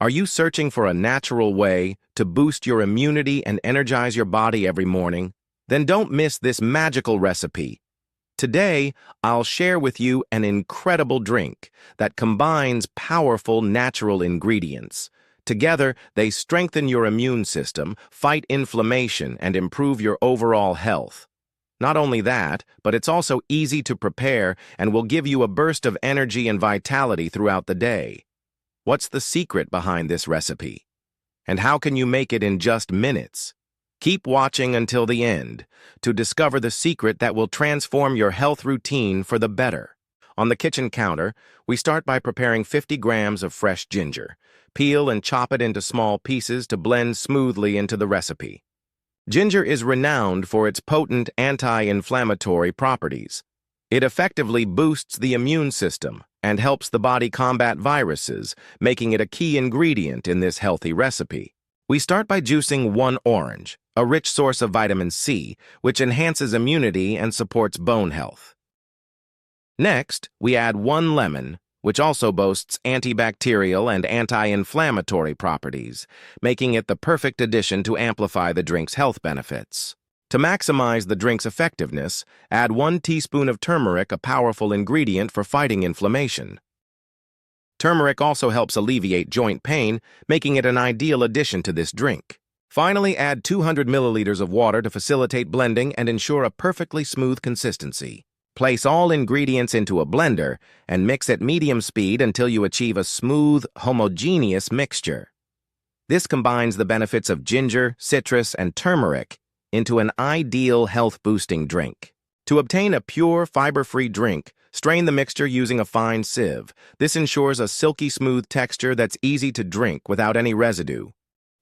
Are you searching for a natural way to boost your immunity and energize your body every morning? Then don't miss this magical recipe. Today, I'll share with you an incredible drink that combines powerful natural ingredients. Together, they strengthen your immune system, fight inflammation, and improve your overall health. Not only that, but it's also easy to prepare and will give you a burst of energy and vitality throughout the day. What's the secret behind this recipe? And how can you make it in just minutes? Keep watching until the end to discover the secret that will transform your health routine for the better. On the kitchen counter, we start by preparing 50 grams of fresh ginger. Peel and chop it into small pieces to blend smoothly into the recipe. Ginger is renowned for its potent anti-inflammatory properties. It effectively boosts the immune system and helps the body combat viruses, making it a key ingredient in this healthy recipe. We start by juicing 1 orange, a rich source of vitamin C, which enhances immunity and supports bone health. Next, we add 1 lemon, which also boasts antibacterial and anti-inflammatory properties, making it the perfect addition to amplify the drink's health benefits. To maximize the drink's effectiveness, add 1 teaspoon of turmeric, a powerful ingredient for fighting inflammation. Turmeric also helps alleviate joint pain, making it an ideal addition to this drink. Finally, add 200 milliliters of water to facilitate blending and ensure a perfectly smooth consistency. Place all ingredients into a blender and mix at medium speed until you achieve a smooth, homogeneous mixture. This combines the benefits of ginger, citrus, and turmeric into an ideal health-boosting drink. To obtain a pure, fiber-free drink, strain the mixture using a fine sieve. This ensures a silky smooth texture that's easy to drink without any residue.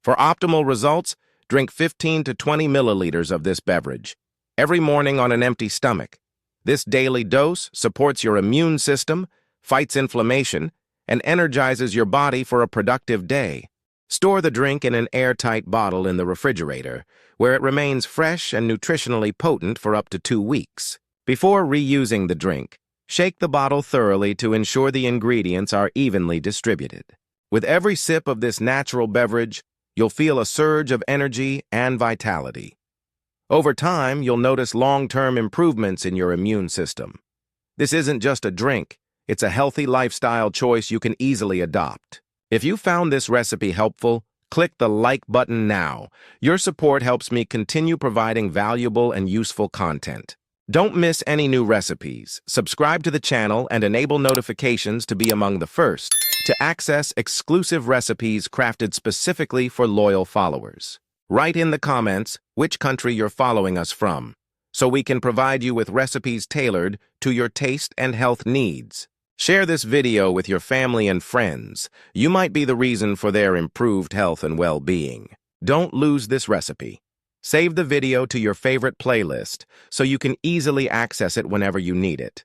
For optimal results, drink 15 to 20 milliliters of this beverage every morning on an empty stomach. This daily dose supports your immune system, fights inflammation, and energizes your body for a productive day. Store the drink in an airtight bottle in the refrigerator, where it remains fresh and nutritionally potent for up to 2 weeks. Before reusing the drink, shake the bottle thoroughly to ensure the ingredients are evenly distributed. With every sip of this natural beverage, you'll feel a surge of energy and vitality. Over time, you'll notice long-term improvements in your immune system. This isn't just a drink, it's a healthy lifestyle choice you can easily adopt. If you found this recipe helpful, click the like button now. Your support helps me continue providing valuable and useful content. Don't miss any new recipes. Subscribe to the channel and enable notifications to be among the first to access exclusive recipes crafted specifically for loyal followers. Write in the comments which country you're following us from, so we can provide you with recipes tailored to your taste and health needs. Share this video with your family and friends. You might be the reason for their improved health and well-being. Don't lose this recipe. Save the video to your favorite playlist so you can easily access it whenever you need it.